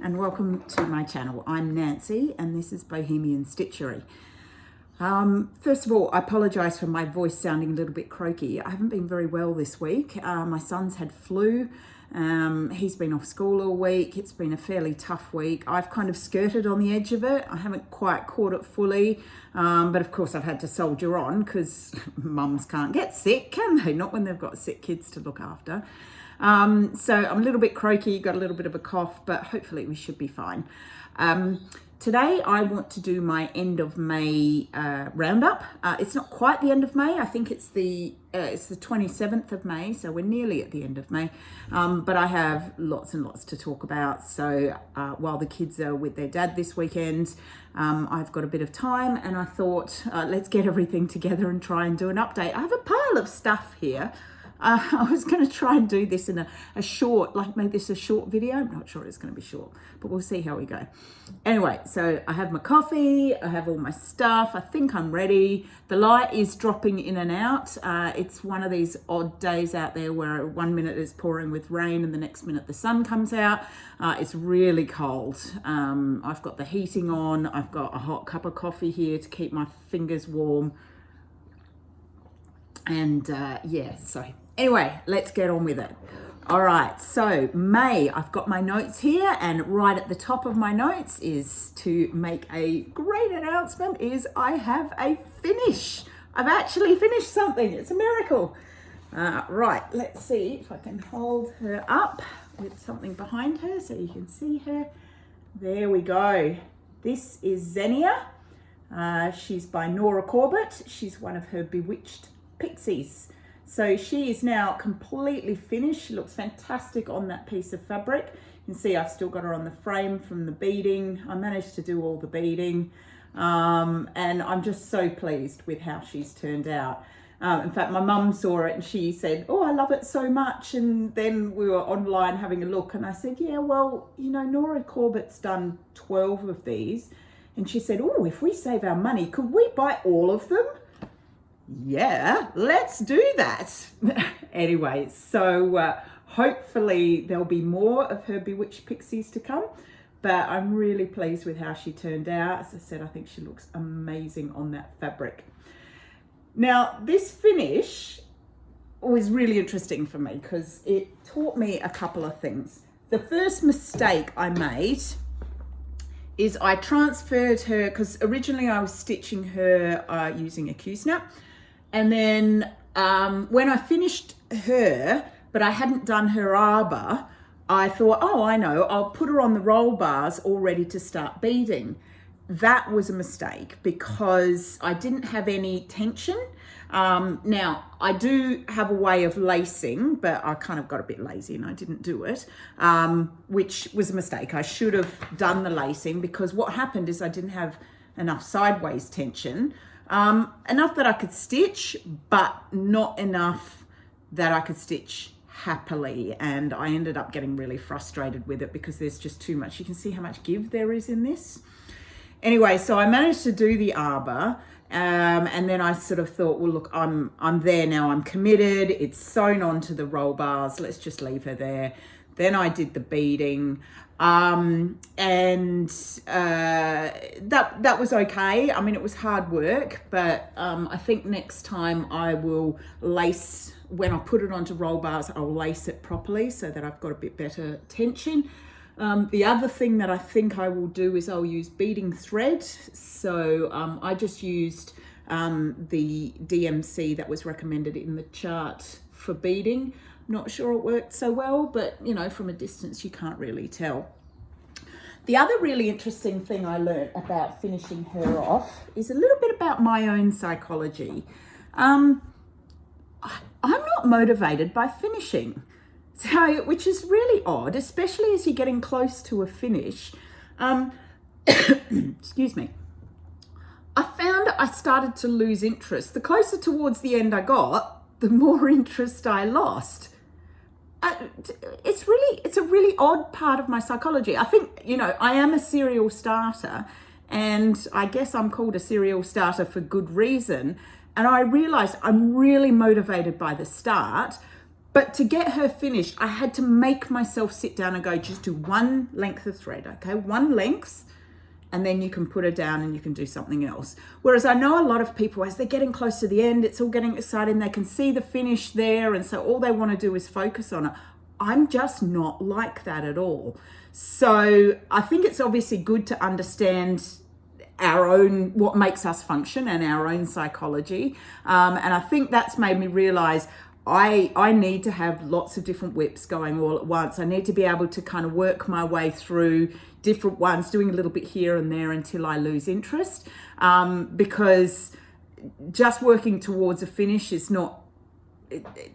and welcome to my channel. I'm Nancy and this is Bohemian Stitchery. First of all, I apologise for my voice sounding a little bit croaky. I haven't been very well this week. My son's had flu. He's been off school all week. It's been a fairly tough week. I've kind of skirted on the edge of it. I haven't quite caught it fully, but of course I've had to soldier on because mums can't get sick, can they? Not when they've got sick kids to look after. So I'm a little bit croaky, got a little bit of a cough, but hopefully we should be fine. Today I want to do my end of May roundup. It's not quite the end of May. I think it's the 27th of May, so we're nearly at the end of May. But I have lots and lots to talk about. So while the kids are with their dad this weekend, I've got a bit of time, and I thought let's get everything together and try and do an update. I have a pile of stuff here. I was going to try and do this in a short, like make this a short video. I'm not sure it's going to be short, but we'll see how we go. Anyway, so I have my coffee, I have all my stuff. I think I'm ready. The light is dropping in and out. It's one of these odd days out there where 1 minute it's pouring with rain and the next minute the sun comes out. It's really cold. I've got the heating on. I've got a hot cup of coffee here to keep my fingers warm. And yeah, so anyway, let's get on with it. All right, so May, I've got my notes here, and right at the top of my notes is to make a great announcement is I have a finish. I've actually finished something. It's a miracle. Right, let's see if I can hold her up with something behind her so you can see her. There we go. This is Xenia. She's by Nora Corbett. She's one of her Bewitched pixies. So she is now completely finished. She looks fantastic on that piece of fabric. You can see I've still got her on the frame from the beading. I managed to do all the beading, and I'm just so pleased with how she's turned out. In fact, my mum saw it and she said, "Oh, I love it so much." And then we were online having a look, and I said, "Yeah, well, you know, Nora Corbett's done 12 of these." And she said, "Oh, if we save our money, could we buy all of them?" Yeah, let's do that. Anyway, so hopefully there'll be more of her Bewitched pixies to come, but I'm really pleased with how she turned out. As I said, I think she looks amazing on that fabric. Now, this finish was really interesting for me because it taught me a couple of things. The first mistake I made is I transferred her, because originally I was stitching her using a Q-snap. And then when I finished her, but I hadn't done her arbor, I thought, oh, I know, I'll put her on the roll bars all ready to start beading. That was a mistake because I didn't have any tension. Now, I do have a way of lacing, but I kind of got a bit lazy and I didn't do it, which was a mistake. I should have done the lacing because what happened is I didn't have enough sideways tension. Enough that I could stitch, but not enough that I could stitch happily. And I ended up getting really frustrated with it because there's just too much. You can see how much give there is in this. Anyway, so I managed to do the arbor. And then I sort of thought, well, look, I'm there now. I'm committed. It's sewn onto the roll bars. Let's just leave her there. Then I did the beading. And that was okay. I mean, it was hard work, but I think next time I will lace, when I put it onto roll bars, I'll lace it properly so that I've got a bit better tension. The other thing that I think I will do is I'll use beading thread. So I just used the DMC that was recommended in the chart for beading. Not sure it worked so well, but you know, from a distance you can't really tell. The other really interesting thing I learned about finishing her off is a little bit about my own psychology. I'm not motivated by finishing, so which is really odd, especially as you're getting close to a finish. Excuse me. I found I started to lose interest. The closer towards the end I got, the more interest I lost. It's a really odd part of my psychology. I think, you know, I am a serial starter, and I guess I'm called a serial starter for good reason. And I realized I'm really motivated by the start, But to get her finished, I had to make myself sit down and go, just do one length of thread, okay? One length, and then you can put her down and you can do something else. Whereas I know a lot of people, as they're getting close to the end, it's all getting exciting, they can see the finish there, and so all they want to do is focus on it. I'm just not like that at all. So I think it's obviously good to understand our own, what makes us function and our own psychology. And I think that's made me realize I need to have lots of different whips going all at once. I need to be able to kind of work my way through different ones, doing a little bit here and there until I lose interest. Because just working towards a finish is not,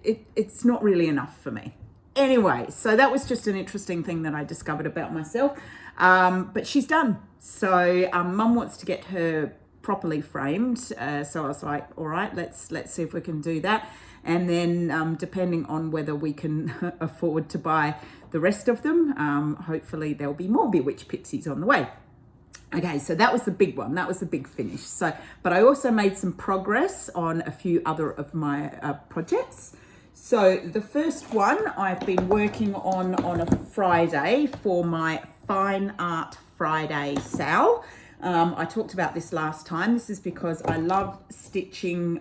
it's not really enough for me. Anyway, so that was just an interesting thing that I discovered about myself. But she's done. So Mum wants to get her properly framed. So I was like, all right, let's see if we can do that. And then depending on whether we can afford to buy the rest of them, hopefully there'll be more Bewitched Pixies on the way. Okay, so that was the big one. That was the big finish. So, but I also made some progress on a few other of my projects. So the first one I've been working on a Friday for my Fine Art Friday sale. I talked about this last time. This is because I love stitching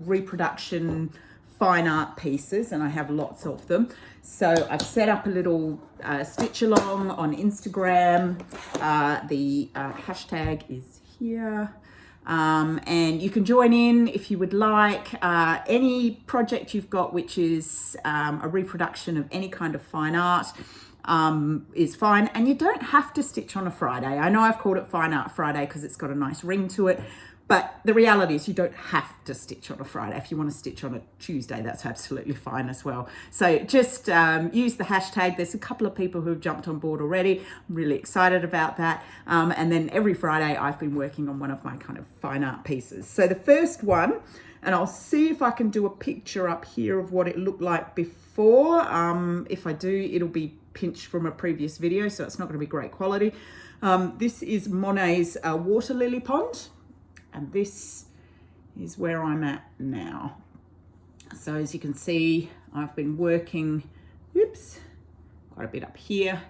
reproduction fine art pieces, and I have lots of them. So I've set up a little stitch along on Instagram. The hashtag is here. And you can join in if you would like. Any project you've got which is a reproduction of any kind of fine art is fine, and you don't have to stitch on a Friday. I know I've called it Fine Art Friday because it's got a nice ring to it, but the reality is you don't have to stitch on a Friday. If you want to stitch on a Tuesday, that's absolutely fine as well. So just use the hashtag. There's a couple of people who have jumped on board already. I'm really excited about that. And then every Friday I've been working on one of my kind of fine art pieces. So the first one, and I'll see if I can do a picture up here of what it looked like before. If I do, it'll be pinched from a previous video, so it's not going to be great quality. This is Monet's water lily pond, and this is where I'm at now. So as you can see, I've been working, quite a bit up here.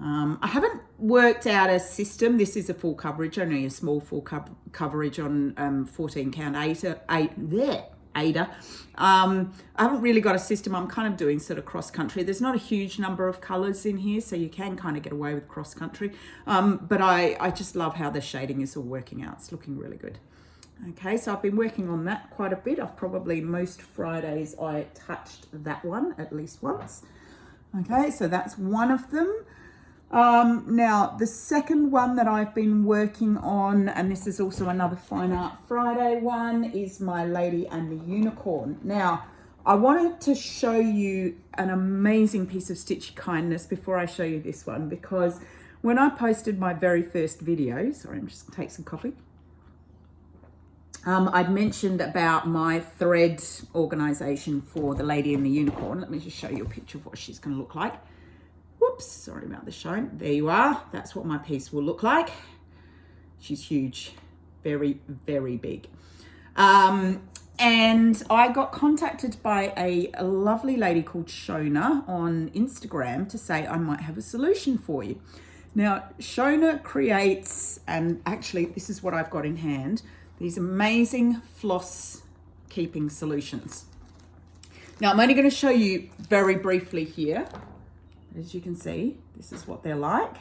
I haven't worked out a system. This is a full coverage, only a small full coverage on 14 count Ada. I haven't really got a system. I'm kind of doing sort of cross country. There's not a huge number of colors in here, so you can kind of get away with cross country. But I just love how the shading is all working out. It's looking really good. Okay, so I've been working on that quite a bit. I've probably, most Fridays I touched that one at least once. Okay, so that's one of them. Now the second one that I've been working on, and this is also another Fine Art Friday one, is my Lady and the Unicorn. Now I wanted to show you an amazing piece of stitchy kindness before I show you this one, because when I posted my very first video, sorry, I'm just gonna take some coffee. I'd mentioned about my thread organization for the Lady and the Unicorn. Let me just show you a picture of what she's going to look like. Whoops, sorry about the shine. There you are. That's what my piece will look like. She's huge, very, very big. And I got contacted by a lovely lady called Shona on Instagram to say I might have a solution for you. Now, Shona creates, and actually this is what I've got in hand, these amazing floss keeping solutions. Now, I'm only going to show you very briefly here. As you can see, this is what they're like.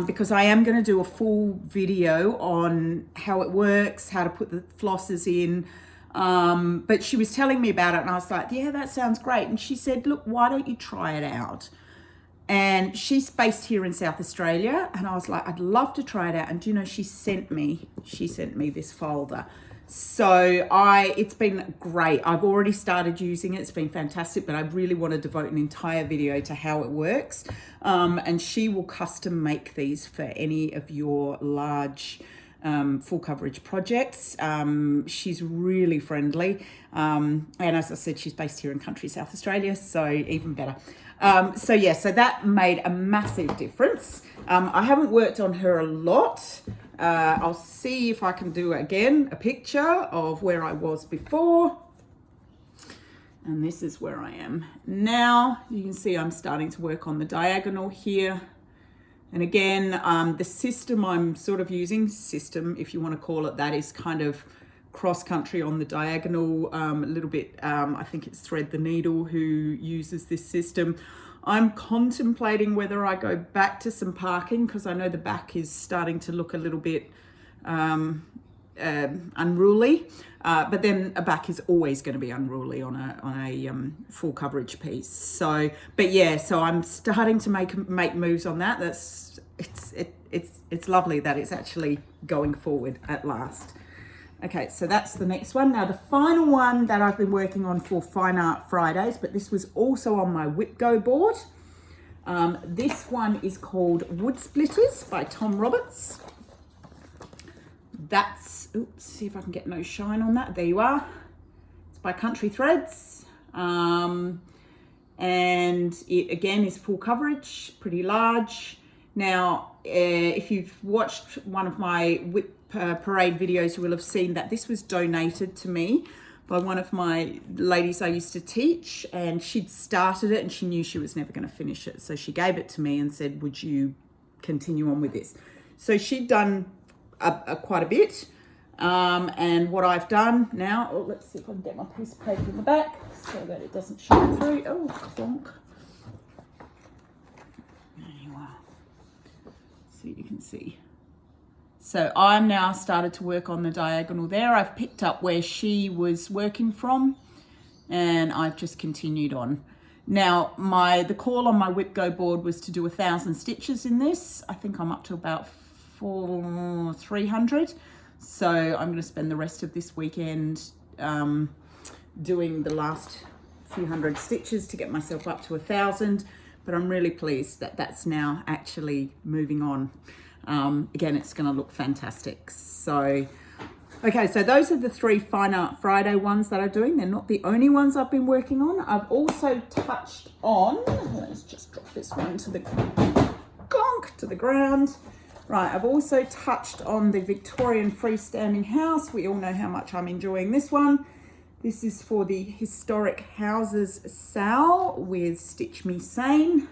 Because I am going to do a full video on how it works, how to put the flosses in. But she was telling me about it and I was like, yeah, that sounds great. And she said, look, why don't you try it out? And she's based here in South Australia. And I was like, I'd love to try it out. And do you know, she sent me this folder. So it's been great. I've already started using it. It's been fantastic, but I really want to devote an entire video to how it works. And she will custom make these for any of your large full coverage projects. She's really friendly. And as I said, she's based here in country South Australia, so even better. So that made a massive difference. I haven't worked on her a lot. I'll see if I can do again a picture of where I was before And this is where I am now. You can see I'm starting to work on the diagonal here. And again, the system I'm sort of using, if you want to call it that, is kind of cross country on the diagonal, a little bit, I think it's Thread the Needle who uses this system. I'm contemplating whether I go back to some parking, because I know the back is starting to look a little bit unruly, but then a back is always going to be unruly on a full coverage piece. So, but yeah, so I'm starting to make moves on that. It's lovely that it's actually going forward at last. Okay, so that's the next one. Now the final one that I've been working on for Fine Art Fridays, but this was also on my Whip Go board. This one is called Wood Splitters by Tom Roberts. That's, oops, see if I can get no shine on that. There you are. It's by Country Threads. And it again is full coverage, pretty large. Now, if you've watched one of my Whip Parade videos, you will have seen that this was donated to me by one of my ladies I used to teach, and she'd started it and she knew she was never going to finish it. So she gave it to me and said, would you continue on with this? So she'd done quite a bit. And what I've done now, let's see if I can get my piece of paper in the back so that it doesn't shine through. Oh, clonk. There you are. So you can see. So I'm now started to work on the diagonal there. I've picked up where she was working from and I've just continued on. Now the call on my Whip Go board was to do 1,000 stitches in this. I think I'm up to about 300. So I'm going to spend the rest of this weekend doing the last few hundred stitches to get myself up to 1,000. But I'm really pleased that that's now actually moving on. Again, it's going to look fantastic. So, okay, so those are the 3 Fine Art Friday ones that I'm doing. They're not the only ones I've been working on. I've also touched on, let's just drop this one to the clonk to the ground. Right, I've also touched on the Victorian freestanding house. We all know how much I'm enjoying this one. This is for the Historic Houses sale with Stitch Me Sane.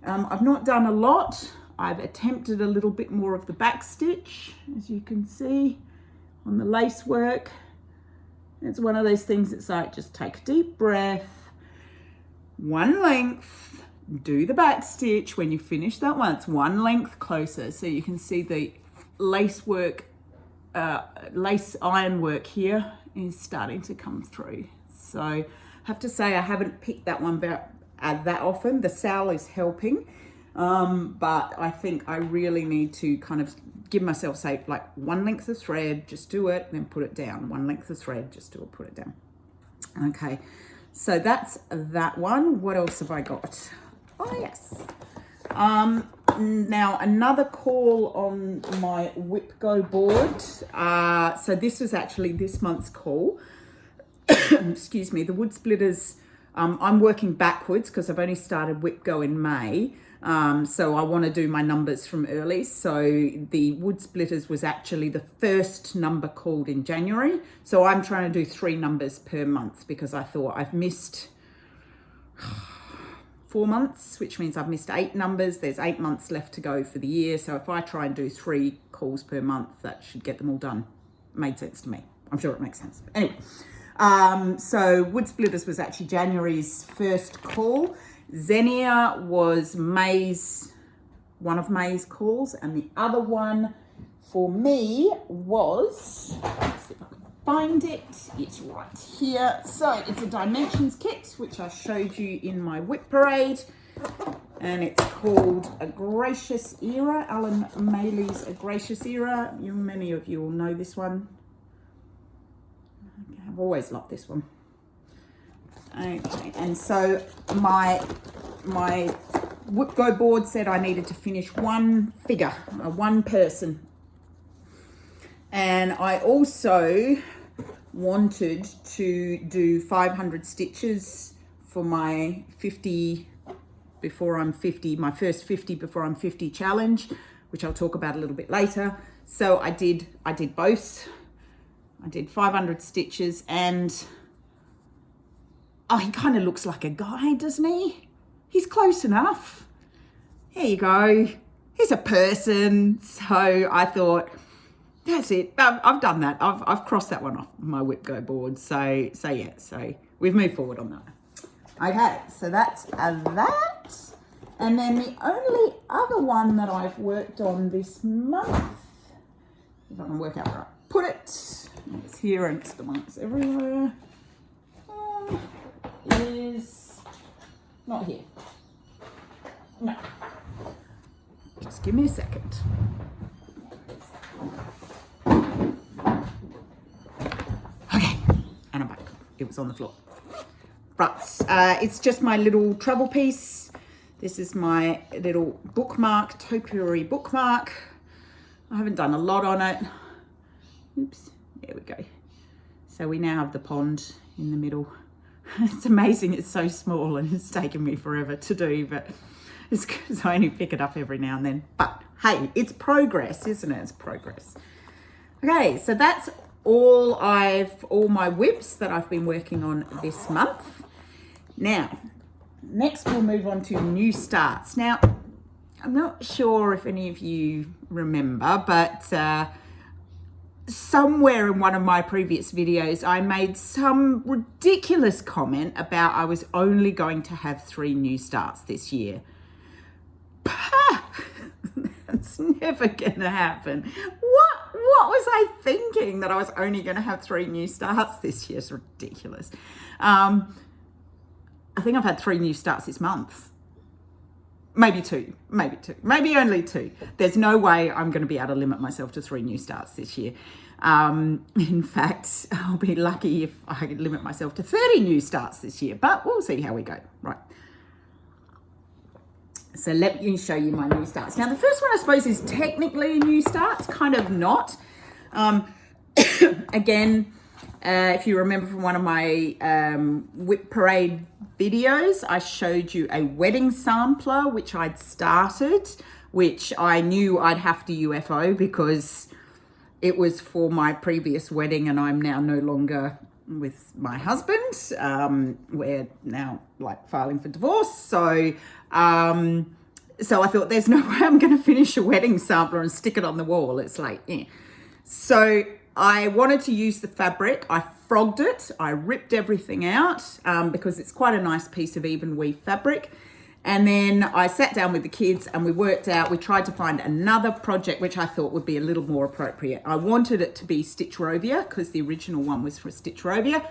I've not done a lot. I've attempted a little bit more of the back stitch, as you can see on the lace work. It's one of those things that's like, just take a deep breath, one length, do the back stitch. When you finish that one, it's one length closer. So you can see the lace work, lace iron work here is starting to come through. So I have to say I haven't picked that one that often. The sale is helping. But I think I really need to kind of give myself, say, like one length of thread, just do it, then put it down. One length of thread, just do it, put it down. Okay, so that's that one. What else have I got? Oh, yes. Now, another call on my Whip Go board. So this was actually this month's call. Excuse me, the Wood Splitters. I'm working backwards because I've only started Whip Go in May. So I want to do my numbers from early. So the Wood Splitters was actually the first number called in January. So I'm trying to do 3 numbers per month because I thought I've missed 4 months, which means I've missed 8 numbers. There's 8 months left to go for the year. So if I try and do 3 calls per month, that should get them all done. Made sense to me. I'm sure it makes sense. But anyway, so Wood Splitters was actually January's first call. Xenia was one of May's calls, and the other one for me was, let's see if I can find it, it's right here. So it's a dimensions kit, which I showed you in my Whip Parade, and it's called A Gracious Era, Alan Mayle's A Gracious Era. Many of you will know this one. I've always loved this one. Okay, and so my Whip Go board said I needed to finish one figure, one person. And I also wanted to do 500 stitches for my 50 before I'm 50, my first 50 before I'm 50 challenge, which I'll talk about a little bit later. So I did both. I did 500 stitches and Oh, he kind of looks like a guy, doesn't he? He's close enough. Here you go. He's a person. So I thought, that's it. I've done that. I've crossed that one off my whip go board. So yeah. So we've moved forward on that. Okay, so that's that. And then the only other one that I've worked on this month, if I can work out where I put it, it's here and it's amongst everywhere, is not here. No. Just give me a second. Okay, and I'm back. It was on the floor. But it's just my little travel piece. This is my little bookmark, topiary bookmark. I haven't done a lot on it. Oops, there we go. So we now have the pond in the middle. It's amazing, it's so small and it's taken me forever to do, but it's because I only pick it up every now and then. But hey, it's progress, isn't it? It's progress. Okay, so that's all my whips that I've been working on this month. Now, next we'll move on to new starts. Now, I'm not sure if any of you remember, but somewhere in one of my previous videos, I made some ridiculous comment about I was only going to have 3 new starts this year. That's never gonna happen. What was I thinking that I was only going to have 3 new starts this year? It's ridiculous. I think I've had 3 new starts this month. Maybe two, maybe only 2. There's no way I'm going to be able to limit myself to 3 new starts this year. In fact, I'll be lucky if I can limit myself to 30 new starts this year, but we'll see how we go. Right. So let me show you my new starts. Now, the first one, I suppose, is technically a new start, kind of not. Again, if you remember from one of my whip parade videos, I showed you a wedding sampler, which I'd started, which I knew I'd have to UFO because it was for my previous wedding and I'm now no longer with my husband. We're now like filing for divorce. So I thought there's no way I'm going to finish a wedding sampler and stick it on the wall. It's like, yeah. So I wanted to use the fabric. I frogged it. I ripped everything out because it's quite a nice piece of even weave fabric. And then I sat down with the kids and we worked out, we tried to find another project which I thought would be a little more appropriate. I wanted it to be Stitch Rovia because the original one was for Stitch Rovia,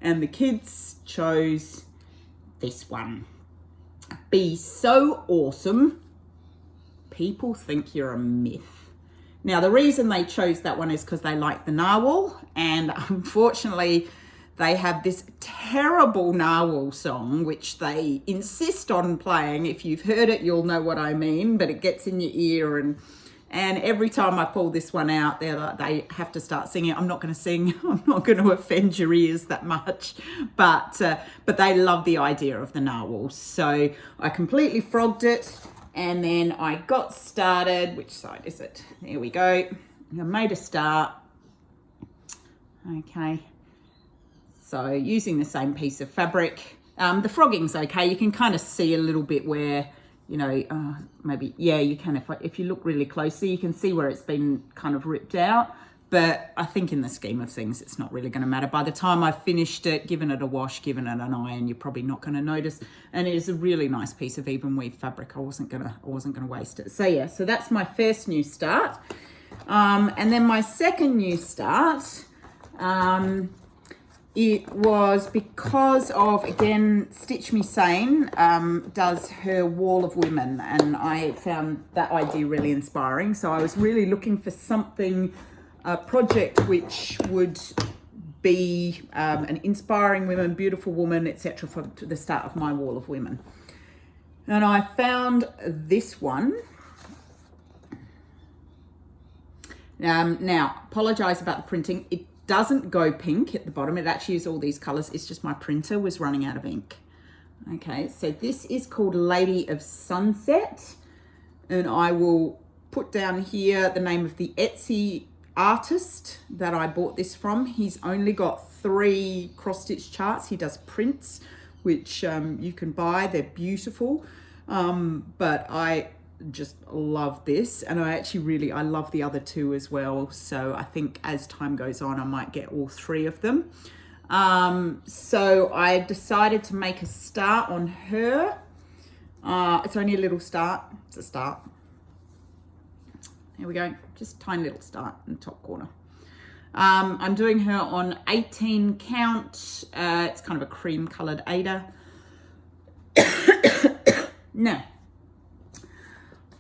and the kids chose this one. Be so awesome, people think you're a myth. Now, the reason they chose that one is because they like the narwhal, and unfortunately they have this terrible narwhal song which they insist on playing. If you've heard it, you'll know what I mean, but it gets in your ear, and every time I pull this one out, they have to start singing. I'm not going to sing. I'm not going to offend your ears that much, but they love the idea of the narwhal. So I completely frogged it. And then I got started. Which side is it? There we go. I made a start. Okay. So using the same piece of fabric. The frogging's okay. You can kind of see a little bit where, you know, maybe, yeah, you can. If you look really closely, you can see where it's been kind of ripped out. But I think in the scheme of things, it's not really going to matter. By the time I've finished it, given it a wash, given it an iron, you're probably not going to notice. And it is a really nice piece of even weave fabric. I wasn't gonna waste it. So yeah, so that's my first new start. And then my second new start, it was because of, again, Stitch Me Sane does her wall of women, and I found that idea really inspiring. So I was really looking for something, a project which would be an inspiring woman, beautiful woman, etc. for the start of my wall of women. And I found this one. Now, apologise about the printing. It doesn't go pink at the bottom. It actually is all these colours. It's just my printer was running out of ink. Okay, so this is called Lady of Sunset. And I will put down here the name of the Etsy artist that I bought this from. He's only got 3 cross-stitch charts. He does prints, which you can buy. They're beautiful. But I just love this, and I love the other 2 as well. So I think as time goes on, I might get all 3 of them. So I decided to make a start on her. It's only a little start. It's a start. Here we go. Just tiny little start in the top corner. I'm doing her on 18 count. It's kind of a cream colored Ada. Now,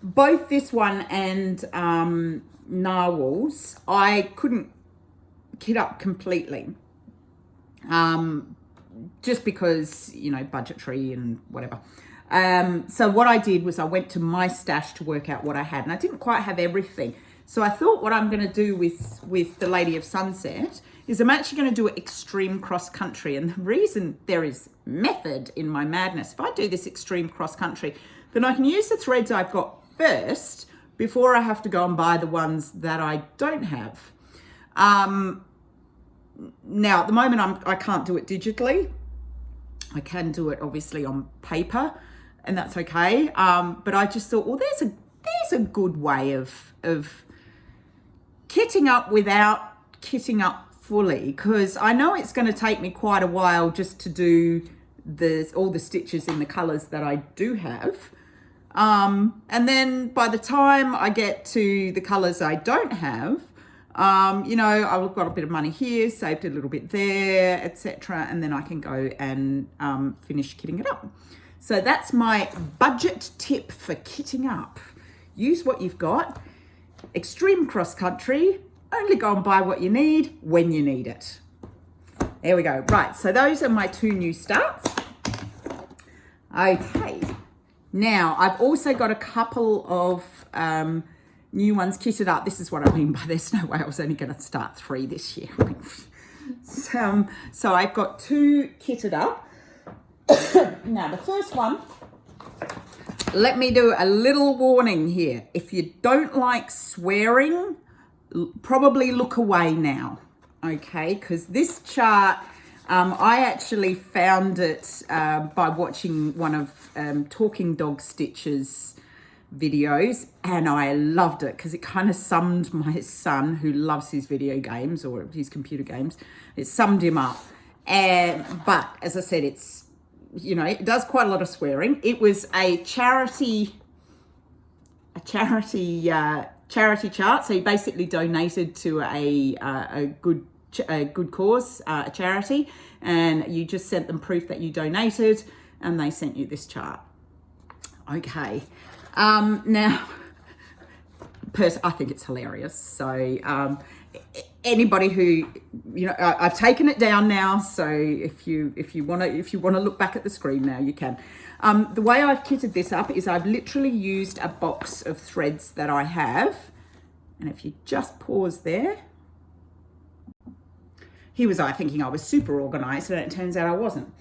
both this one and Narwhals, I couldn't kit up completely. Just because, you know, budgetary and whatever. So what I did was I went to my stash to work out what I had, and I didn't quite have everything. So I thought what I'm going to do with the Lady of Sunset is I'm actually going to do it extreme cross country. And the reason there is method in my madness, if I do this extreme cross country, then I can use the threads I've got first before I have to go and buy the ones that I don't have. Now, at the moment, I can't do it digitally. I can do it obviously on paper, and that's okay. But I just thought, well, there's a good way of kitting up without kitting up fully, because I know it's going to take me quite a while just to do all the stitches in the colors that I do have. And then by the time I get to the colors I don't have, you know, I've got a bit of money here, saved a little bit there, etc. And then I can go and finish kitting it up. So that's my budget tip for kitting up. Use what you've got. Extreme cross country. Only go and buy what you need when you need it. There we go. Right, so those are my 2 new starts. Okay. Now, I've also got a couple of new ones kitted up. This is what I mean by there's no way I was only going to start 3 this year. So I've got 2 kitted up. Now, the first one, let me do a little warning here. If you don't like swearing, probably look away now, okay? Because this chart, I actually found it by watching one of Talking Dog Stitch's videos, and I loved it because it kind of summed my son, who loves his video games or his computer games, it summed him up. But as I said, it's, you know, it does quite a lot of swearing. It was a charity chart. So he basically donated to a good cause, a charity, and you just sent them proof that you donated, and they sent you this chart. Okay. Now, I think it's hilarious. So anybody who, you know, I've taken it down now. So if you want to look back at the screen now, you can. The way I've kitted this up is I've literally used a box of threads that I have. And if you just pause there, here was I thinking I was super organized, and it turns out I wasn't.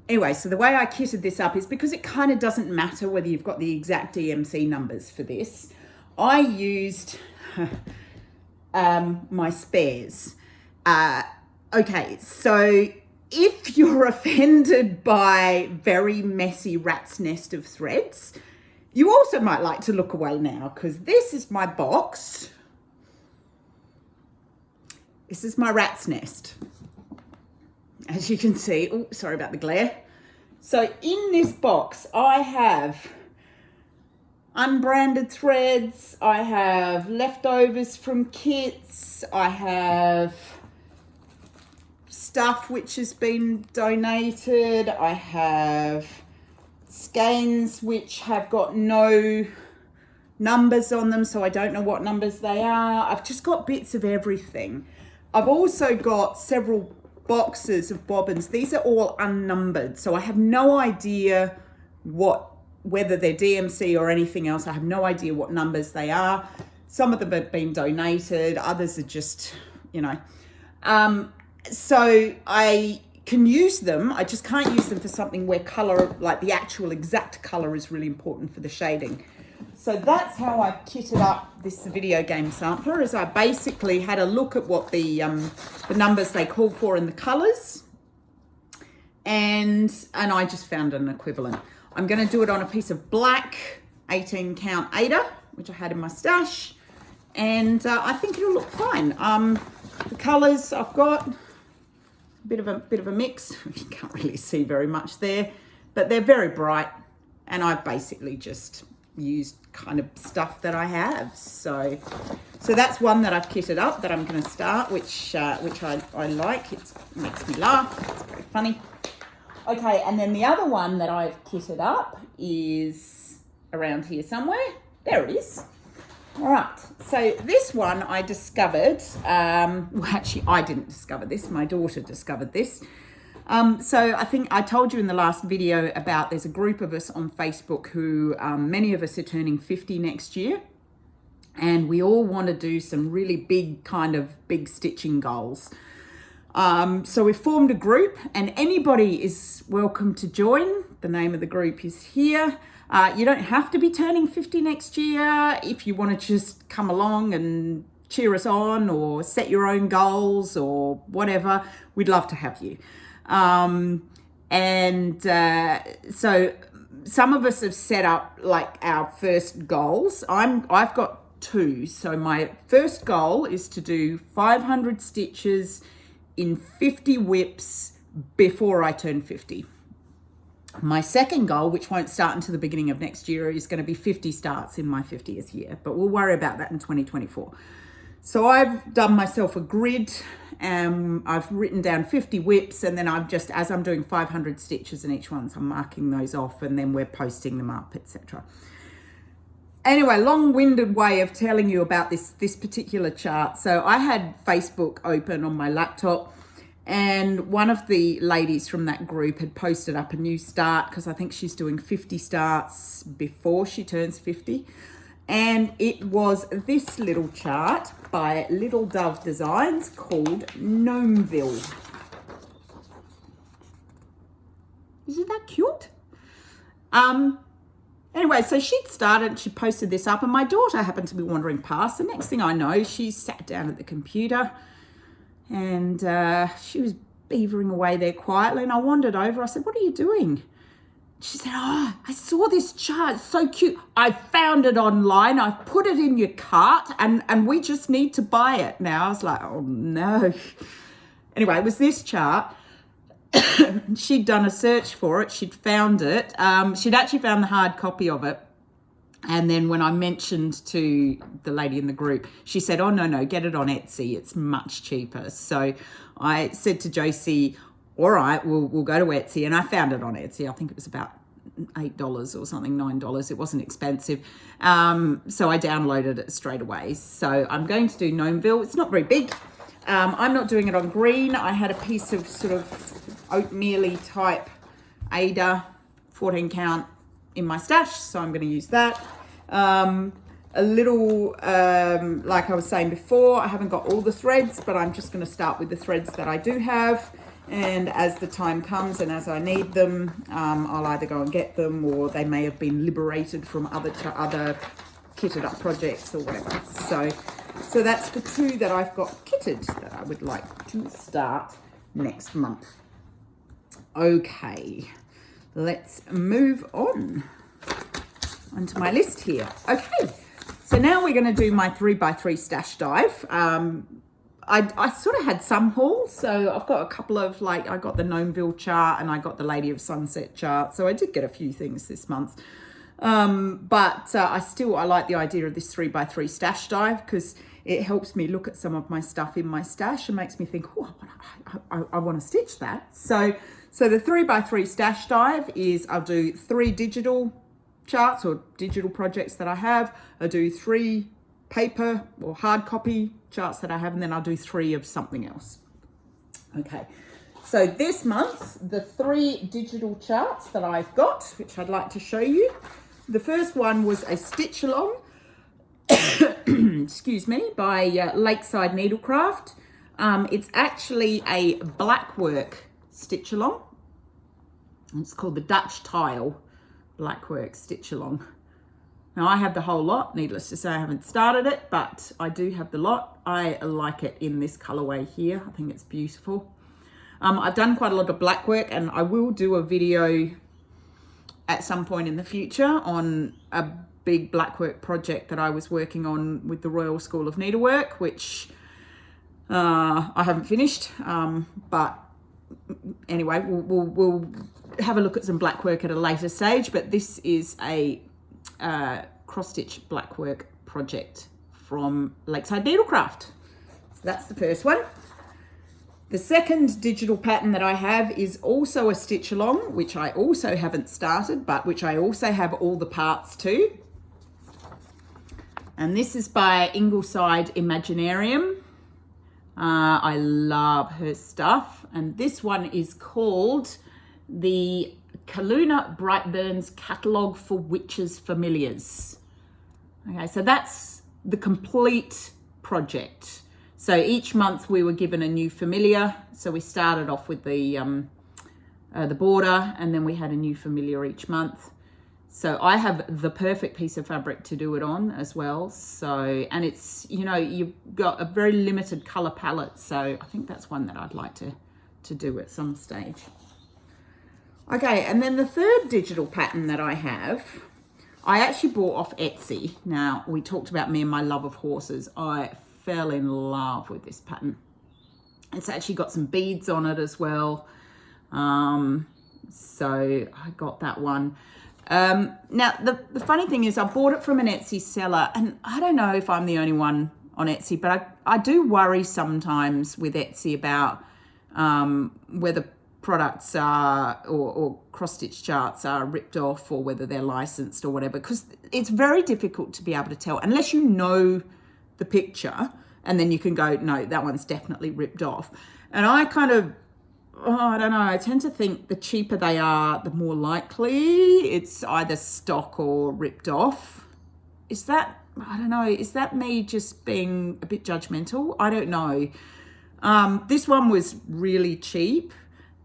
Anyway, so the way I kitted this up is because it kind of doesn't matter whether you've got the exact DMC numbers for this. I used my spares. Okay, so if you're offended by very messy rat's nest of threads, you also might like to look away now, because this is my box. This is my rat's nest. As you can see, oh, sorry about the glare. So in this box, I have unbranded threads, I have leftovers from kits, I have stuff which has been donated, I have skeins which have got no numbers on them, so I don't know what numbers they are. I've just got bits of everything. I've also got several boxes of bobbins. These are all unnumbered, so I have no idea whether they're DMC or anything else. I have no idea what numbers they are. Some of them have been donated, others are just, you know. So I can use them, I just can't use them for something where color, like the actual exact color, is really important for the shading. So that's how I've kitted up this video game sampler, is I basically had a look at what the numbers they called for in the colours, and I just found an equivalent. I'm going to do it on a piece of black 18 count Ada, which I had in my stash, and I think it'll look fine. The colours I've got, a bit of a mix. You can't really see very much there, but they're very bright, and I've basically just used kind of stuff that I have. So that's one that I've kitted up that I'm going to start, which I like. It makes me laugh. It's very funny. Okay, and then the other one that I've kitted up is around here somewhere. There it is. All right, so this one I discovered, well, actually I didn't discover this, my daughter discovered this. So I think I told you in the last video about there's a group of us on Facebook who, many of us are turning 50 next year, and we all want to do some really big stitching goals. So we've formed a group, and anybody is welcome to join. The name of the group is here. You don't have to be turning 50 next year. If you want to just come along and cheer us on or set your own goals or whatever, we'd love to have you. So some of us have set up like our first goals. I've got two. So my first goal is to do 500 stitches in 50 whips before I turn 50. My second goal, which won't start until the beginning of next year, is going to be 50 starts in my 50th year, but we'll worry about that in 2024. So I've done myself a grid, and I've written down 50 whips, and then as I'm doing 500 stitches in each one, so I'm marking those off, and then we're posting them up, etc. Anyway, long-winded way of telling you about this particular chart. So I had Facebook open on my laptop, and one of the ladies from that group had posted up a new start, because I think she's doing 50 starts before she turns 50. And it was this little chart by Little Dove Designs called Gnomeville. Isn't that cute? Anyway, so she'd started, she posted this up, and my daughter happened to be wandering past. The next thing I know, she sat down at the computer, and she was beavering away there quietly, and I wandered over. I said, "What are you doing?" She said, "Oh, I saw this chart, it's so cute. I found it online. I've put it in your cart, and we just need to buy it now." I was like, "Oh no." Anyway, it was this chart. She'd done a search for it. She'd found it. She'd actually found the hard copy of it. And then when I mentioned to the lady in the group, she said, "Oh, no, get it on Etsy. It's much cheaper." So I said to Josie, "All right, we'll go to Etsy." And I found it on Etsy. I think it was about $8 or something, $9. It wasn't expensive. So I downloaded it straight away. So I'm going to do Gnomeville. It's not very big. I'm not doing it on green. I had a piece of sort of oatmeal-y type Ada 14 count in my stash, so I'm going to use that. A little, like I was saying before, I haven't got all the threads, but I'm just going to start with the threads that I do have. And as the time comes and as I need them, I'll either go and get them, or they may have been liberated from other kitted up projects or whatever. So that's the two that I've got kitted that I would like to start next month. Okay, let's move on onto my list here. Okay, so now we're going to do my 3x3 stash dive. I sort of had some hauls, so I've got a couple of, like, I got the Gnomeville chart and I got the Lady of Sunset chart, so I did get a few things this month. But I like the idea of this 3x3 stash dive, because it helps me look at some of my stuff in my stash and makes me think, "Oh, I want to stitch that." So the 3x3 stash dive is, I'll do 3 digital charts or digital projects that I have. I'll do 3 paper or hard copy charts that I have, and then I'll do 3 of something else. Okay, so this month, the 3 digital charts that I've got, which I'd like to show you. The first one was a stitch along, excuse me, by Lakeside Needlecraft. It's actually a blackwork stitch along. It's called the Dutch Tile Blackwork Stitch Along. Now I have the whole lot. Needless to say, I haven't started it, but I do have the lot. I like it in this colorway here. I think it's beautiful. I've done quite a lot of black work, and I will do a video at some point in the future on a big black work project that I was working on with the Royal School of Needlework, which I haven't finished. But anyway, we'll have a look at some black work at a later stage. But this is a cross-stitch black work project from Lakeside Needlecraft. So that's the first one. The second digital pattern that I have is also a stitch along, which I also haven't started, but which I also have all the parts to. And this is by Ingleside Imaginarium. I love her stuff. And this one is called the Kaluna Brightburns Catalogue for Witches Familiars. Okay, so that's the complete project. So each month we were given a new familiar. So we started off with the border, and then we had a new familiar each month. So I have the perfect piece of fabric to do it on as well. So, and it's, you know, you've got a very limited color palette. So I think that's one that I'd like to do at some stage. Okay, and then the third digital pattern that I have, I actually bought off Etsy. Now, we talked about me and my love of horses. I fell in love with this pattern. It's actually got some beads on it as well. So I got that one. Now, the funny thing is I bought it from an Etsy seller, and I don't know if I'm the only one on Etsy, but I do worry sometimes with Etsy about whether products are or cross-stitch charts are ripped off, or whether they're licensed or whatever, because it's very difficult to be able to tell unless you know the picture, and then you can go, no, that one's definitely ripped off. And I kind of, I don't know, I tend to think the cheaper they are, the more likely it's either stock or ripped off. Is that, I don't know, is that me just being a bit judgmental? I don't know. This one was really cheap,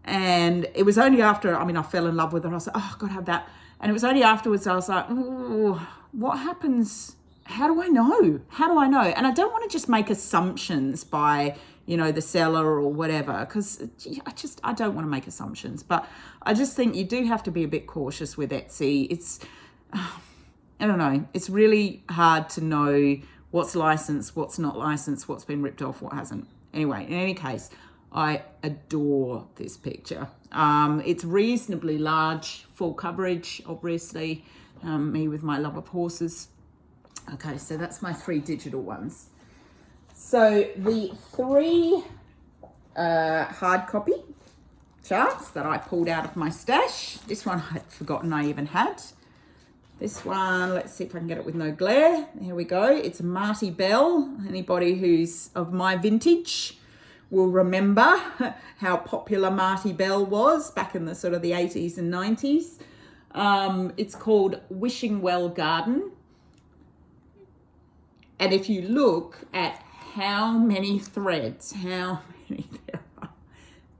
and it was only after, I mean, I fell in love with it. I was like, oh, I've got to have that. And it was only afterwards I was like, oh, what happens? How do I know? How do I know? And I don't want to just make assumptions by, you know, the seller or whatever, because I don't want to make assumptions. But I just think you do have to be a bit cautious with Etsy. It's, I don't know, it's really hard to know what's licensed, what's not licensed, what's been ripped off, what hasn't. Anyway, in any case, I adore this picture. It's reasonably large, full coverage, obviously, me with my love of horses. Okay, so that's my 3 digital ones. So the 3 hard copy charts that I pulled out of my stash. This one I'd forgotten I even had. This one, let's see if I can get it with no glare. Here we go. It's Marty Bell. Anybody who's of my vintage will remember how popular Marty Bell was back in the sort of the 80s and 90s. It's called Wishing Well Garden. And if you look at how many threads, how many there are,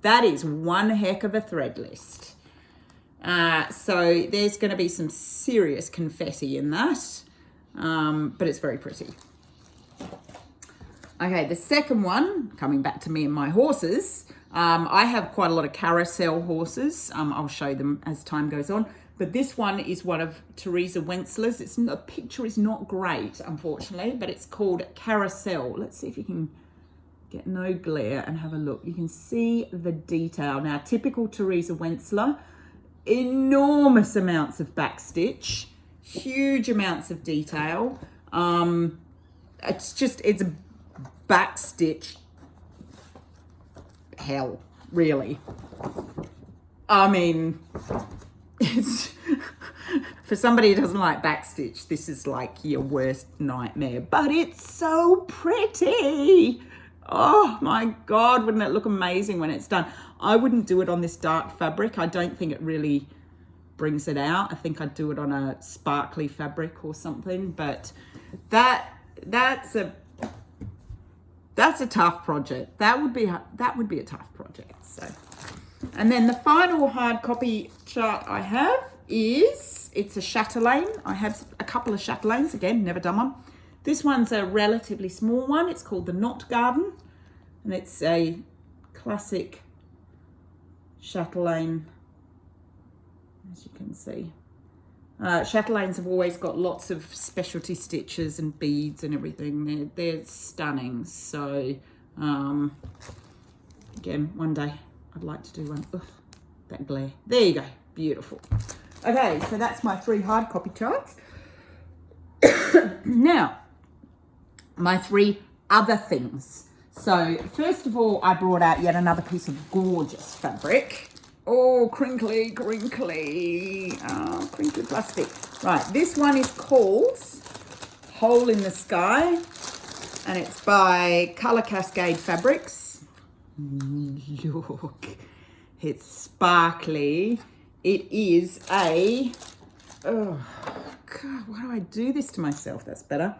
that is one heck of a thread list. So there's going to be some serious confetti in that, but it's very pretty. Okay, the second one, coming back to me and my horses, I have quite a lot of carousel horses. I'll show them as time goes on. But this one is one of Teresa Wentzler's. The picture is not great, unfortunately, but it's called Carousel. Let's see if you can get no glare and have a look. You can see the detail. Now, typical Teresa Wentzler, enormous amounts of backstitch, huge amounts of detail. It's backstitch hell, really. I mean, it's for somebody who doesn't like backstitch, this is like your worst nightmare, but it's so pretty. Oh my God, wouldn't it look amazing when it's done? I wouldn't do it on this dark fabric. I don't think it really brings it out. I think I'd do it on a sparkly fabric or something, but that's a tough project. That would be a tough project. So, and then the final hard copy chart I have it's a chatelaine. I have a couple of chatelaines, again, never done one. This one's a relatively small one. It's called the Knot Garden, and it's a classic chatelaine, as you can see. Chatelaines have always got lots of specialty stitches and beads and everything. They're stunning. So, again, one day I'd like to do one. Ugh, that glare. There you go. Beautiful. Okay, so that's my 3 hard copy charts. Now, my 3 other things. So, first of all, I brought out yet another piece of gorgeous fabric. Oh, crinkly, crinkly. Oh, crinkly plastic. Right, this one is called Hole in the Sky, and it's by Colour Cascade Fabrics. Look, it's sparkly. It is a, oh, God, why do I do this to myself? That's better.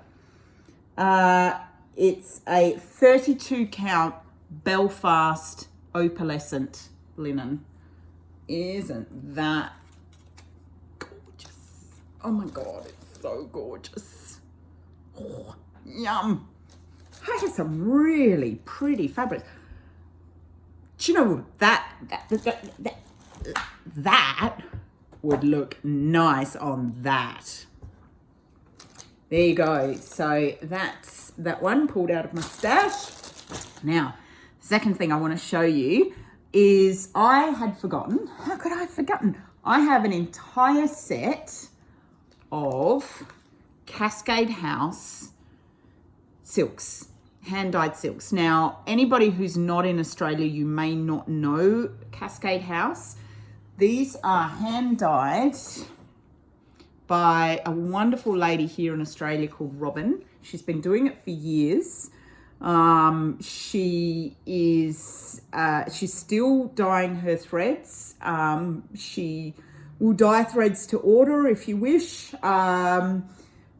It's a 32 count Belfast opalescent linen. Isn't that gorgeous? Oh my God, it's so gorgeous. Oh, yum. I have some really pretty fabrics. Do you know that would look nice on that? There you go. So that's that one pulled out of my stash. Now, the second thing I want to show you is I had forgotten. How could I have forgotten? I have an entire set of Cascade House silks, hand-dyed silks. Now, anybody who's not in Australia, you may not know Cascade House. These are hand-dyed by a wonderful lady here in Australia called Robin. She's been doing it for years. She's still dyeing her threads. She will dye threads to order if you wish. But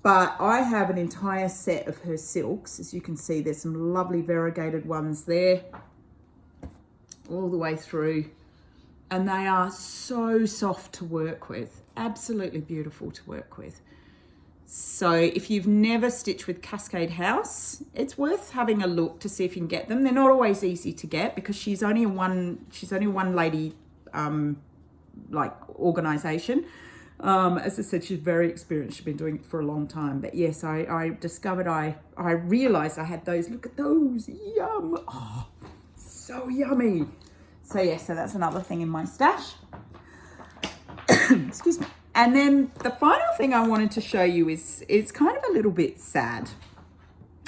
I have an entire set of her silks. As you can see, there's some lovely variegated ones there all the way through. And they are so soft to work with. Absolutely beautiful to work with. So if you've never stitched with Cascade House, it's worth having a look to see if you can get them. They're not always easy to get because she's only one lady like organization. As I said, she's very experienced. She's been doing it for a long time. But yes, I discovered, I realized I had those. Look at those. Yum. Oh, so yummy. So yes, so that's another thing in my stash. Excuse me. And then the final thing I wanted to show you is kind of a little bit sad,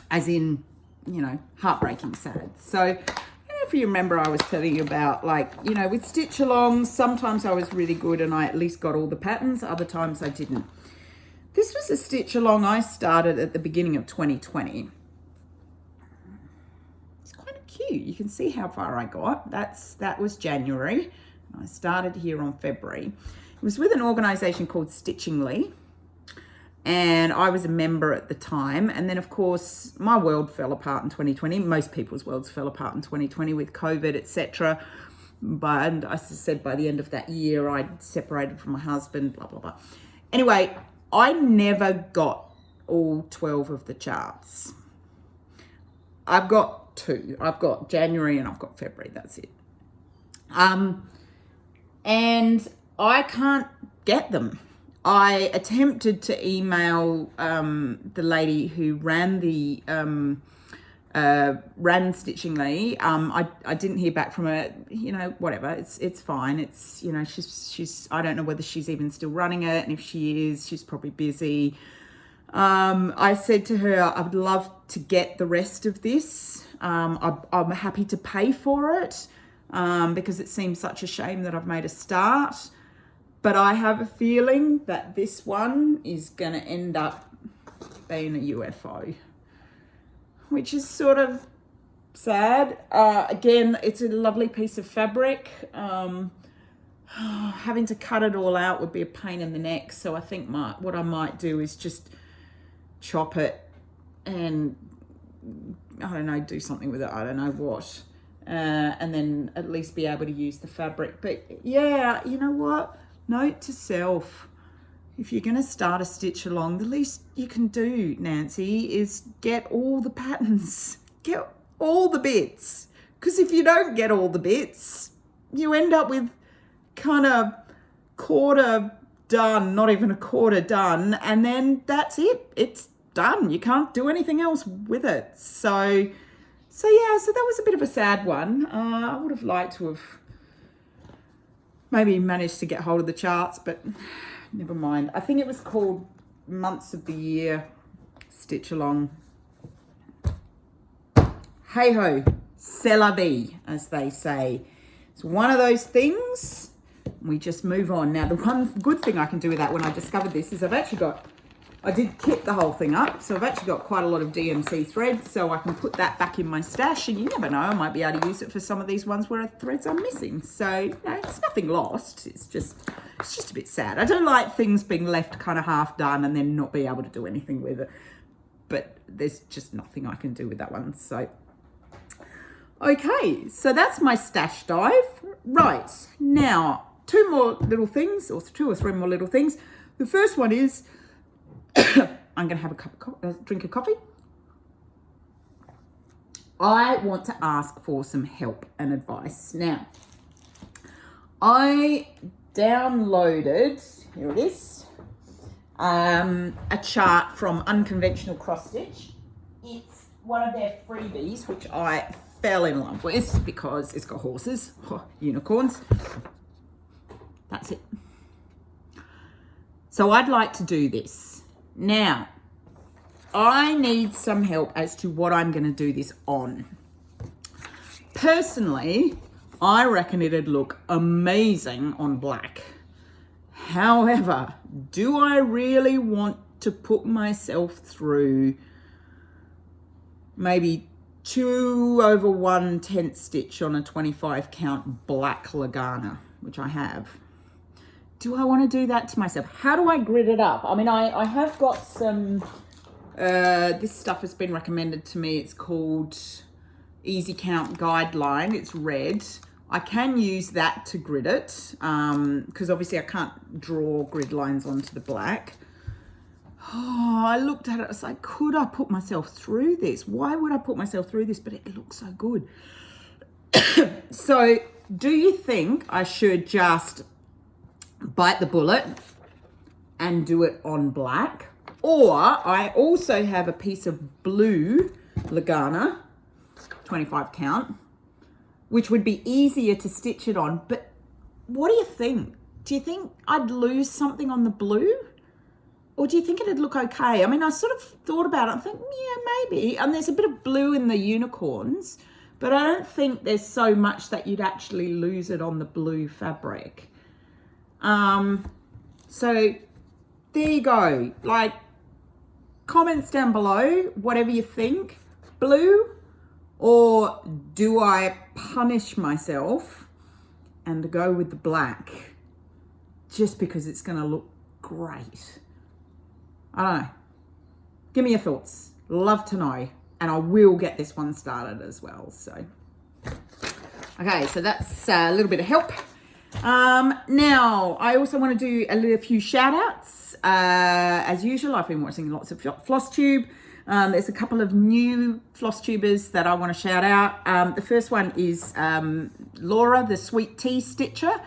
as in, you know, heartbreaking sad. So I don't know if you remember I was telling you about, like, you know, with stitch alongs, sometimes I was really good and I at least got all the patterns, other times I didn't. This was a stitch along I started at the beginning of 2020. It's kind of cute. You can see how far I got. That was January. I started here on February. It was with an organisation called Stitchingly, and I was a member at the time. And then, of course, my world fell apart in 2020. Most people's worlds fell apart in 2020 with COVID, etc. But as I said, by the end of that year, I'd separated from my husband, blah, blah, blah. Anyway, I never got all 12 of the charts. I've got 2. I've got January and I've got February. That's it. And I can't get them. I attempted to email the lady who ran the ran Stitchingly. I didn't hear back from her. You know, whatever. It's fine. It's, you know, she's I don't know whether she's even still running it, and if she is, she's probably busy. I said to her, I would love to get the rest of this. I'm happy to pay for it because it seems such a shame that I've made a start. But I have a feeling that this one is going to end up being a UFO, which is sort of sad. Again, it's a lovely piece of fabric. Having to cut it all out would be a pain in the neck. So I think what I might do is just chop it and, I don't know, do something with it. I don't know what. And then at least be able to use the fabric. But yeah, you know what? note to self, if you're going to start a stitch along, the least you can do, Nancy, is get all the patterns, get all the bits. Because if you don't get all the bits, you end up with kind of quarter done, not even a quarter done, and then that's it. It's done. You can't do anything else with it. So yeah, so that was a bit of a sad one. I would have liked to have maybe managed to get hold of the charts, but never mind. I think it was called Months of the Year Stitch Along. Hey ho, c'est la vie, as they say. It's one of those things. We just move on. Now, the one good thing I can do with that when I discovered this is I did kit the whole thing up, so I've actually got quite a lot of DMC thread, so I can put that back in my stash, and you never know, I might be able to use it for some of these ones where threads are missing. So, you know, it's nothing lost. It's just a bit sad. I don't like things being left kind of half done and then not be able to do anything with it. But there's just nothing I can do with that one. So, okay, so that's my stash dive. Right, now, two or three more little things. The first one is I'm going to have a drink of coffee. I want to ask for some help and advice. Now, I downloaded, here it is, a chart from Unconventional Cross Stitch. It's one of their freebies, which I fell in love with because it's got horses, unicorns. That's it. So I'd like to do this. Now, I need some help as to what I'm going to do this on. Personally, I reckon it'd look amazing on black. However, do I really want to put myself through maybe 2 over 1/10 stitch on a 25 count black Lagana, which I have? Do I want to do that to myself? How do I grid it up? I mean, I have got some, this stuff has been recommended to me. It's called Easy Count Guideline. It's red. I can use that to grid it because obviously I can't draw grid lines onto the black. Oh, I looked at it. I was like, could I put myself through this? Why would I put myself through this? But it looks so good. So do you think I should just bite the bullet and do it on black? Or I also have a piece of blue Lagana, 25 count, which would be easier to stitch it on. But what do you think? Do you think I'd lose something on the blue? Or do you think it'd look okay? I mean, I sort of thought about it. I think, yeah, maybe. And there's a bit of blue in the unicorns, but I don't think there's so much that you'd actually lose it on the blue fabric. So there you go. Like, comments down below, whatever you think. Blue, or do I punish myself and go with the black just because it's going to look great? I don't know. Give me your thoughts. Love to know. And I will get this one started as well. So, okay, so that's a little bit of help. Now, I also want to do a few shout outs. As usual, I've been watching lots of Flosstube. There's a couple of new Flosstubers that I want to shout out. The first one is Laura, the Sweet Tea Stitcher.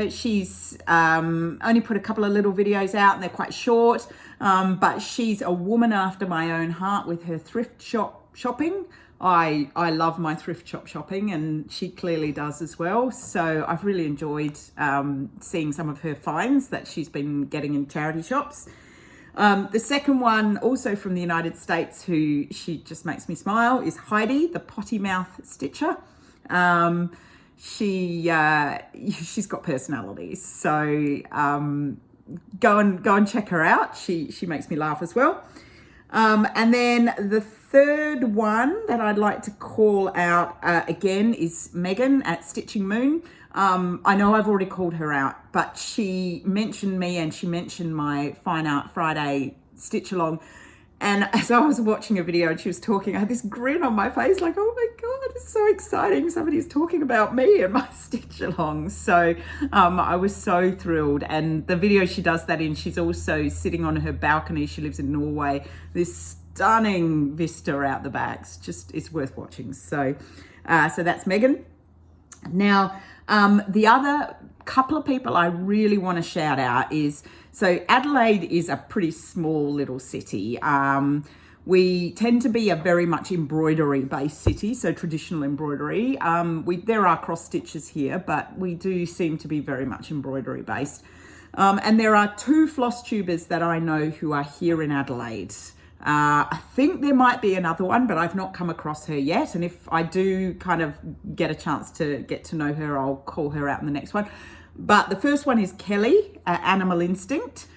She's only put a couple of little videos out and they're quite short, but she's a woman after my own heart with her thrift shop shopping. I love my thrift shop shopping, and she clearly does as well. So I've really enjoyed seeing some of her finds that she's been getting in charity shops. The second one, also from the United States, who she just makes me smile, is Heidi, the Potty Mouth Stitcher. She's got personality, so go and check her out. She makes me laugh as well. And then the third one that I'd like to call out again is Megan at Stitching Moon. I know I've already called her out, but she mentioned me and she mentioned my Fine Art Friday stitch along, And as I was watching a video and she was talking, I had this grin on my face, like, oh my God, it's so exciting. Somebody's talking about me and my stitch along. So I was so thrilled. And the video she does that in, she's also sitting on her balcony. She lives in Norway. This stunning vista out the back. It's worth watching. So that's Megan. Now, the other couple of people I really want to shout out is, so Adelaide is a pretty small little city. We tend to be a very much embroidery based city, so traditional embroidery. There are cross stitches here, but we do seem to be very much embroidery based. And there are 2 Flosstubers that I know who are here in Adelaide. I think there might be another one, but I've not come across her yet. And if I do kind of get a chance to get to know her, I'll call her out in the next one. But the first one is Kelly, Animal Instinct.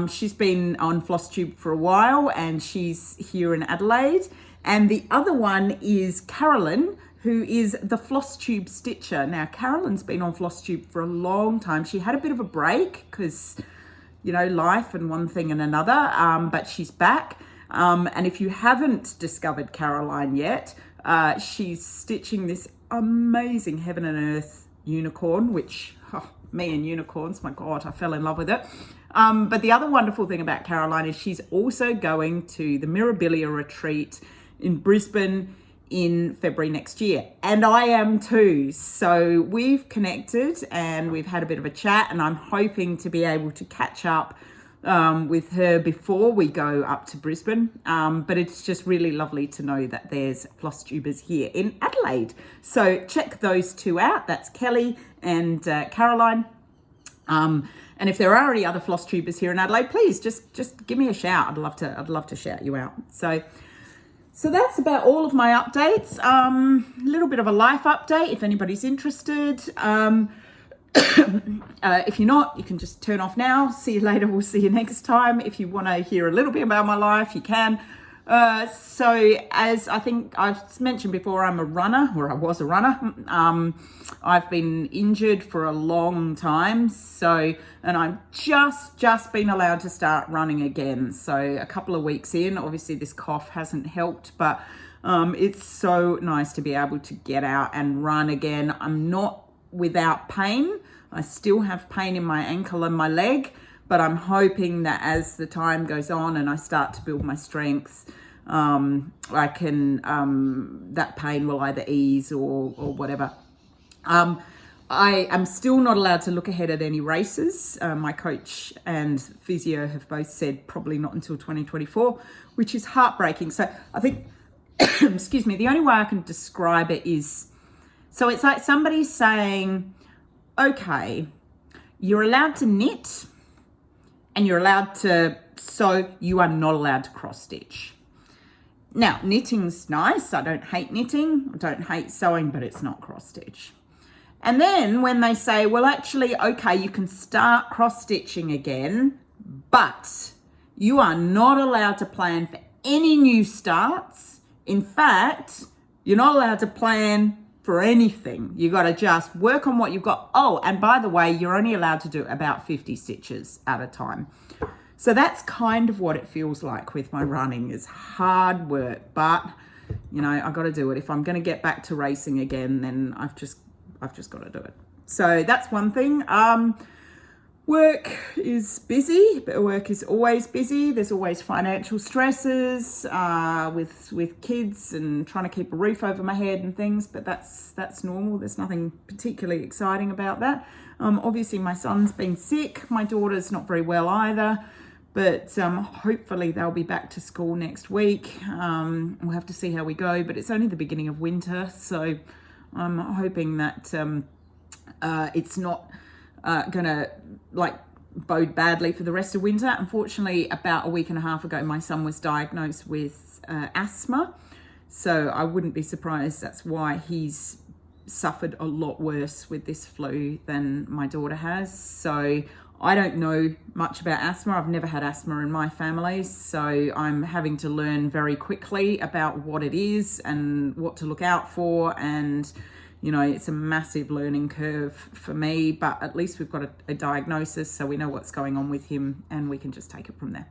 She's been on Flosstube for a while and she's here in Adelaide. And the other one is Carolyn, who is the Flosstube Stitcher. Now, Carolyn's been on Flosstube for a long time. She had a bit of a break because, you know, life and one thing and another, but she's back. And if you haven't discovered Caroline yet, she's stitching this amazing Heaven and Earth unicorn, which, me and unicorns, my God, I fell in love with it. But the other wonderful thing about Caroline is she's also going to the Mirabilia retreat in Brisbane in February next year. And I am too. So we've connected and we've had a bit of a chat, and I'm hoping to be able to catch up with her before we go up to Brisbane. But it's just really lovely to know that there's Flosstubers here in Adelaide. So check those 2 out. That's Kelly and Caroline. And if there are any other Flosstubers here in Adelaide, please just give me a shout. I'd love to shout you out. So that's about all of my updates. A little bit of a life update if anybody's interested. If you're not, you can just turn off now. See you later. We'll see you next time. If you want to hear a little bit about my life, you can. So as I think I've mentioned before, I'm a runner, or I was a runner. I've been injured for a long time. And I'm just been allowed to start running again. So a couple of weeks in, obviously this cough hasn't helped, but it's so nice to be able to get out and run again. I'm not without pain. I still have pain in my ankle and my leg, but I'm hoping that as the time goes on and I start to build my strength, I can, that pain will either ease or whatever. I am still not allowed to look ahead at any races. My coach and physio have both said probably not until 2024, which is heartbreaking. So I think, excuse me, the only way I can describe it is, so it's like somebody saying, okay, you're allowed to knit and you're allowed to sew, you are not allowed to cross stitch. Now, knitting's nice. I don't hate knitting. I don't hate sewing, but it's not cross stitch. And then when they say, well, actually, okay, you can start cross stitching again, but you are not allowed to plan for any new starts. In fact, you're not allowed to plan for anything. You got to just work on what you've got. Oh, and by the way, you're only allowed to do about 50 stitches at a time. So that's kind of what it feels like with my running. It's hard work, but you know, I got to do it. If I'm going to get back to racing again, then I've just got to do it. So that's one thing. Work is busy, but work is always busy. There's always financial stresses with kids and trying to keep a roof over my head and things, but that's normal. There's nothing particularly exciting about that. Obviously my son's been sick. My daughter's not very well either, but hopefully they'll be back to school next week. We'll have to see how we go, but it's only the beginning of winter, so I'm hoping that it's not gonna bode badly for the rest of winter. Unfortunately, about a week and a half ago, my son was diagnosed with asthma. So I wouldn't be surprised that's why he's suffered a lot worse with this flu than my daughter has. So I don't know much about asthma. I've never had asthma in my family. So I'm having to learn very quickly about what it is and what to look out for. And you know, it's a massive learning curve for me, but at least we've got a diagnosis, so we know what's going on with him and we can just take it from there.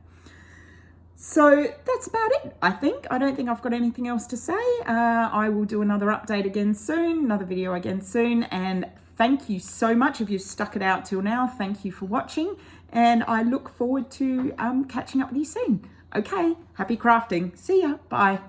So that's about it, I think. I don't think I've got anything else to say. I will do another update again soon, another video again soon. And thank you so much if you've stuck it out till now. Thank you for watching. And I look forward to catching up with you soon. Okay, happy crafting. See ya. Bye.